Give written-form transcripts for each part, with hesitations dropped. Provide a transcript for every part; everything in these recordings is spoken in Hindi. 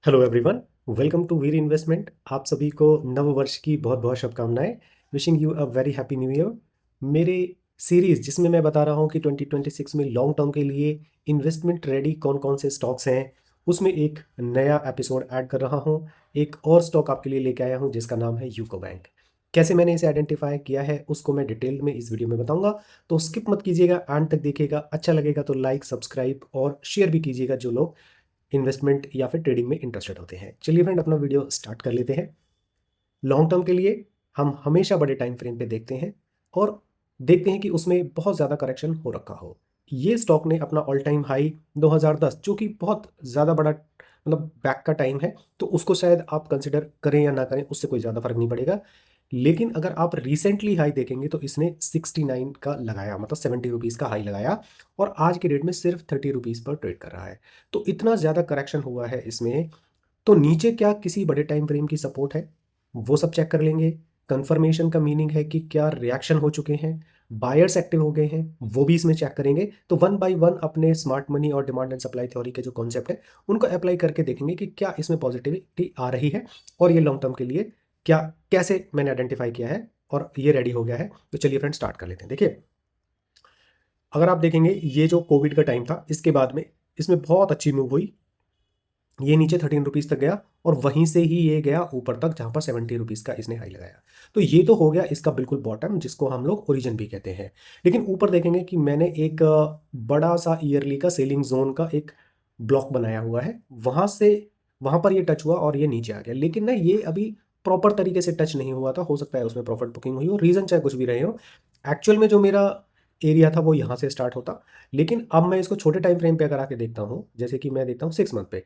Hello everyone, welcome to Veer investment. आप सभी को नव वर्ष की बहुत बहुत शुभकामनाएं। Wishing you a very happy new year. मेरे सीरीज जिसमें मैं बता रहा हूं कि 2026 में लॉन्ग टर्म के लिए इन्वेस्टमेंट रेडी कौन कौन से स्टॉक्स हैं, उसमें एक नया एपिसोड ऐड कर रहा हूं। एक और स्टॉक आपके लिए लेके आया हूं जिसका नाम है यूको बैंक। कैसे मैंने इसे आइडेंटिफाई किया है उसको मैं डिटेल में इस वीडियो में बताऊंगा, तो स्किप मत कीजिएगा, एंड तक देखिएगा। अच्छा लगेगा तो लाइक, सब्सक्राइब और शेयर भी कीजिएगा जो लोग इन्वेस्टमेंट या फिर ट्रेडिंग में इंटरेस्टेड होते हैं। चलिए फ्रेंड, अपना वीडियो स्टार्ट कर लेते हैं। लॉन्ग टर्म के लिए हम हमेशा बड़े टाइम फ्रेम पे देखते हैं और देखते हैं कि उसमें बहुत ज़्यादा करेक्शन हो रखा हो। ये स्टॉक ने अपना ऑल टाइम हाई 2010, जो कि बहुत ज़्यादा बड़ा मतलब बैक का टाइम है, तो उसको शायद आप कंसिडर करें या ना करें, उससे कोई ज़्यादा फर्क नहीं पड़ेगा। लेकिन अगर आप रिसेंटली हाई देखेंगे तो इसने 69 का लगाया, मतलब 70 रुपीज़ का हाई लगाया, और आज के डेट में सिर्फ 30 रुपीज़ पर ट्रेड कर रहा है। तो इतना ज़्यादा करेक्शन हुआ है इसमें। तो नीचे क्या किसी बड़े टाइम फ्रेम की सपोर्ट है, वो सब चेक कर लेंगे। कंफर्मेशन का मीनिंग है कि क्या रिएक्शन हो चुके हैं, बायर्स एक्टिव हो गए हैं, वो भी इसमें चेक करेंगे। तो वन बाय वन अपने स्मार्ट मनी और डिमांड एंड सप्लाई थ्योरी के जो कॉन्सेप्ट है उनको अप्लाई करके देखेंगे कि क्या इसमें पॉजिटिविटी आ रही है, और ये लॉन्ग टर्म के लिए क्या, कैसे मैंने आइडेंटिफाई किया है और ये रेडी हो गया है। तो चलिए फ्रेंड, स्टार्ट कर लेते हैं। देखिए, अगर आप देखेंगे ये जो कोविड का टाइम था, इसके बाद में इसमें बहुत अच्छी मूव हुई। ये नीचे 13 रुपीज़ तक गया और वहीं से ही ये गया ऊपर तक, जहां पर 70 रुपीज़ का इसने हाई लगाया। तो ये तो हो गया इसका बिल्कुल बॉटम, जिसको हम लोग ओरिजिन भी कहते हैं। लेकिन ऊपर देखेंगे कि मैंने एक बड़ा सा ईयरली का सेलिंग जोन का एक ब्लॉक बनाया हुआ है। वहां से वहां पर ये टच हुआ और ये नीचे आ गया, लेकिन ना ये अभी प्रॉपर तरीके से टच नहीं हुआ था। हो सकता है उसमें प्रॉफिट बुकिंग हुई हो, रीजन चाहे कुछ भी रहे हो। एक्चुअल में जो मेरा एरिया था वो यहाँ से स्टार्ट होता। लेकिन अब मैं इसको छोटे टाइम फ्रेम पे अगर आके देखता हूँ, जैसे कि मैं देखता हूँ 6 मंथ पे,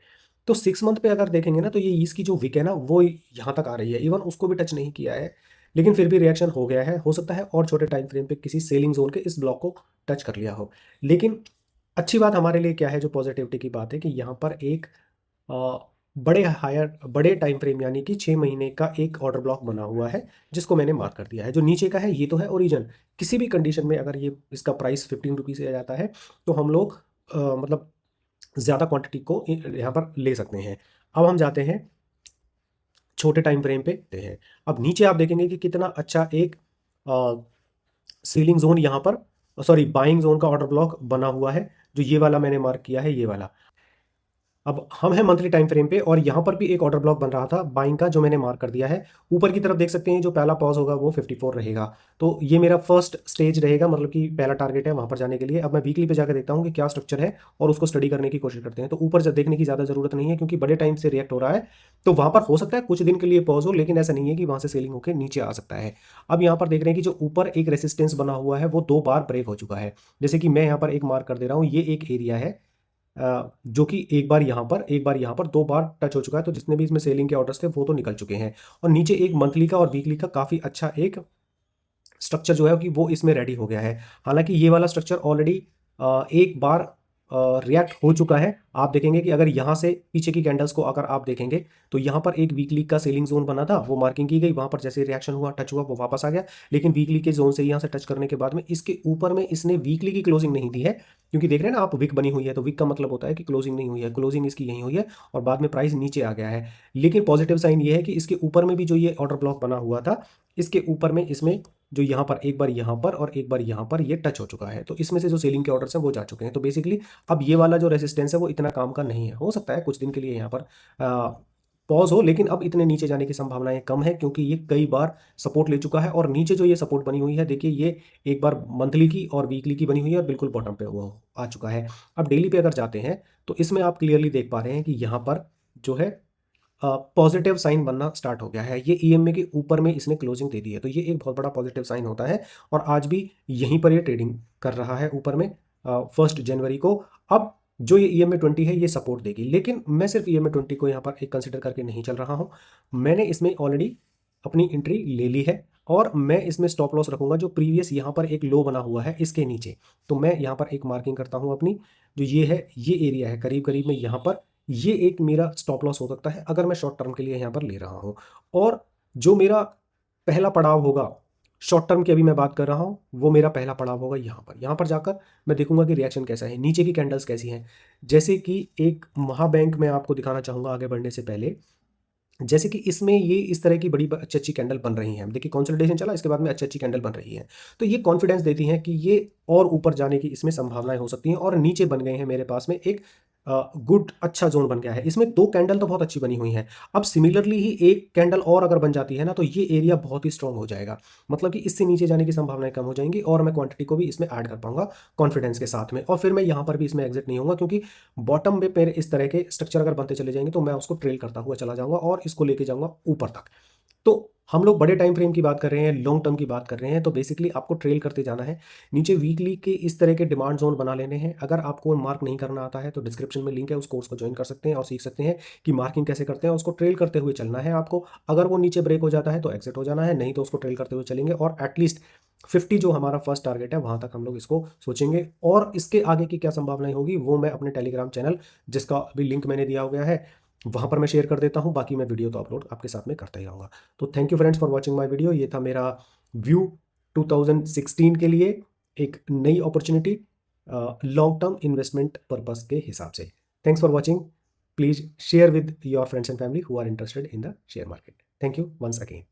तो 6 मंथ पे अगर देखेंगे ना, तो ये इसकी जो विक है ना वो यहाँ तक आ रही है, इवन उसको भी टच नहीं किया है। लेकिन फिर भी रिएक्शन हो गया है। हो सकता है और छोटे टाइम फ्रेम पे किसी सेलिंग जोन के इस ब्लॉक को टच कर लिया हो। लेकिन अच्छी बात हमारे लिए क्या है, जो पॉजिटिविटी की बात है, कि यहाँ पर एक अ, बड़े टाइम फ्रेम यानी कि 6 महीने का एक ऑर्डर ब्लॉक बना हुआ है, जिसको मैंने मार्क कर दिया है। जो नीचे का है ये तो है ओरिजिन। किसी भी कंडीशन में अगर ये इसका प्राइस 15 रुपीज़ से आ जाता है, तो हम लोग मतलब ज़्यादा क्वांटिटी को यहाँ पर ले सकते हैं। अब हम जाते हैं छोटे टाइम फ्रेम पे देखते हैं। अब नीचे आप देखेंगे कि कितना अच्छा एक सीलिंग जोन यहाँ पर, सॉरी, बाइंग जोन का ऑर्डर ब्लॉक बना हुआ है, जो ये वाला मैंने मार्क किया है, ये वाला। अब हम हैं मंथली टाइम फ्रेम पे, और यहाँ पर भी एक ऑर्डर ब्लॉक बन रहा था बाइंग का, जो मैंने मार्क कर दिया है। ऊपर की तरफ देख सकते हैं, जो पहला पॉज होगा वो 54 रहेगा। तो ये मेरा फर्स्ट स्टेज रहेगा, मतलब कि पहला टारगेट है वहाँ पर जाने के लिए। अब मैं वीकली पे जाकर देखता हूँ कि क्या स्ट्रक्चर है, और उसको स्टडी करने की कोशिश करते हैं। तो ऊपर से देखने की ज़्यादा जरूरत नहीं है, क्योंकि बड़े टाइम से रिएक्ट हो रहा है। तो वहाँ पर हो सकता है कुछ दिन के लिए पॉज हो, लेकिन ऐसा नहीं है कि वहाँ से सेलिंग होकर नीचे आ सकता है। अब यहाँ पर देख रहे हैं कि जो ऊपर एक रेसिस्टेंस बना हुआ है वो 2 बार ब्रेक हो चुका है। जैसे कि मैं यहाँ पर एक मार्क कर दे रहा हूँ, ये एक एरिया है जो कि एक बार यहाँ पर, एक बार यहाँ पर, 2 बार टच हो चुका है। तो जितने भी इसमें सेलिंग के ऑर्डर्स थे वो तो निकल चुके हैं। और नीचे एक मंथली का और वीकली का काफ़ी अच्छा एक स्ट्रक्चर जो है कि वो इसमें रेडी हो गया है। हालांकि ये वाला स्ट्रक्चर ऑलरेडी एक बार रिएक्ट हो चुका है। आप देखेंगे कि अगर यहाँ से पीछे की कैंडल्स को अगर आप देखेंगे, तो यहाँ पर एक वीकली का सेलिंग जोन बना था, वो मार्किंग की गई, वहाँ पर जैसे रिएक्शन हुआ, टच हुआ, वो वापस आ गया। लेकिन वीकली के जोन से यहाँ से टच करने के बाद में इसके ऊपर में इसने वीकली की क्लोजिंग नहीं दी है, क्योंकि देख रहे हैं ना आप, विक बनी हुई है, तो विक का मतलब होता है कि क्लोजिंग नहीं हुई है। क्लोजिंग इसकी यहीं हुई है और बाद में प्राइस नीचे आ गया है। लेकिन पॉजिटिव साइन ये है कि इसके ऊपर में भी जो ये ऑर्डर ब्लॉक बना हुआ था, इसके ऊपर में इसमें जो यहाँ पर एक बार यहाँ पर और एक बार यहाँ पर ये टच हो चुका है। तो इसमें से जो सेलिंग के ऑर्डर्स हैं वो जा चुके हैं। तो बेसिकली अब ये वाला जो रेसिस्टेंस है वो इतना काम का नहीं है। हो सकता है कुछ दिन के लिए यहाँ पर पॉज हो, लेकिन अब इतने नीचे जाने की संभावनाएं कम है, क्योंकि ये कई बार सपोर्ट ले चुका है। और नीचे जो ये सपोर्ट बनी हुई है, देखिए, ये एक बार मंथली की और वीकली की बनी हुई है, और बिल्कुल बॉटम पे वो आ चुका है। अब डेली पे अगर जाते हैं, तो इसमें आप क्लियरली देख पा रहे हैं कि यहाँ पर जो है पॉजिटिव साइन बनना स्टार्ट हो गया है। ये ईएमए के ऊपर में इसने क्लोजिंग दे दी है, तो ये एक बहुत बड़ा पॉजिटिव साइन होता है। और आज भी यहीं पर ये ट्रेडिंग कर रहा है ऊपर में 1 जनवरी को। अब जो ये EMA 20 है ये सपोर्ट देगी, लेकिन मैं सिर्फ EMA 20 को यहाँ पर एक कंसिडर करके नहीं चल रहा हूँ। मैंने इसमें ऑलरेडी अपनी एंट्री ले ली है, और मैं इसमें स्टॉप लॉस रखूंगा जो प्रीवियस यहाँ पर एक लो बना हुआ है इसके नीचे। तो मैं यहाँ पर एक मार्किंग करता हूँ अपनी, जो ये है, ये एरिया है करीब करीब में यहाँ पर। ये एक मेरा स्टॉप लॉस हो सकता है अगर मैं शॉर्ट टर्म के लिए यहाँ पर ले रहा हूँ। और जो मेरा पहला पड़ाव होगा शॉर्ट टर्म की अभी मैं बात कर रहा हूँ, वो मेरा पहला पड़ाव होगा यहाँ पर जाकर मैं देखूंगा कि रिएक्शन कैसा है, नीचे की कैंडल्स कैसी हैं। जैसे कि एक महाबैंक मैं आपको दिखाना चाहूँगा आगे बढ़ने से पहले। जैसे कि इसमें ये इस तरह की बड़ी अच्छी अच्छी कैंडल बन रही हैं, देखिए कंसोलिडेशन चला, इसके बाद में अच्छी अच्छी कैंडल बन रही है, तो ये कॉन्फिडेंस देती हैं कि ये और ऊपर जाने की इसमें संभावनाएं हो सकती हैं। और नीचे बन गए हैं मेरे पास में एक गुड अच्छा जोन बन गया है, इसमें दो कैंडल तो बहुत अच्छी बनी हुई हैं। अब सिमिलरली ही एक कैंडल और अगर बन जाती है ना, तो ये एरिया बहुत ही स्ट्रांग हो जाएगा, मतलब कि इससे नीचे जाने की संभावनाएं कम हो जाएंगी और मैं क्वांटिटी को भी इसमें ऐड कर पाऊंगा कॉन्फिडेंस के साथ में। और फिर मैं यहाँ पर भी इसमें एग्जिट नहीं होऊंगा, क्योंकि बॉटम में मेरे इस तरह के स्ट्रक्चर अगर बनते चले जाएंगे तो मैं उसको ट्रेल करता हुआ चला जाऊंगा और इसको लेके जाऊंगा ऊपर तक। तो हम लोग बड़े टाइम फ्रेम की बात कर रहे हैं, लॉन्ग टर्म की बात कर रहे हैं, तो बेसिकली आपको ट्रेल करते जाना है। नीचे वीकली के इस तरह के डिमांड जोन बना लेने हैं। अगर आपको मार्क नहीं करना आता है तो डिस्क्रिप्शन में लिंक है, उस कोर्स को ज्वाइन कर सकते हैं और सीख सकते हैं कि मार्किंग कैसे करते हैं। उसको ट्रेल करते हुए चलना है आपको। अगर वो नीचे ब्रेक हो जाता है तो एग्जिट हो जाना है, नहीं तो उसको ट्रेल करते हुए चलेंगे और एटलीस्ट 50 जो हमारा फर्स्ट टारगेट है वहां तक हम लोग इसको सोचेंगे। और इसके आगे की क्या संभावनाएं होगी वो मैं अपने टेलीग्राम चैनल, जिसका अभी लिंक मैंने दिया हुआ है, वहां पर मैं शेयर कर देता हूं। बाकी मैं वीडियो तो अपलोड आपके साथ में करता ही रहूंगा। So thank you friends for watching my video. ये था मेरा व्यू 2016 के लिए, एक नई opportunity long term investment purpose के हिसाब से। Thanks for watching. Please share with your friends and family who are interested in the share market. Thank you once again.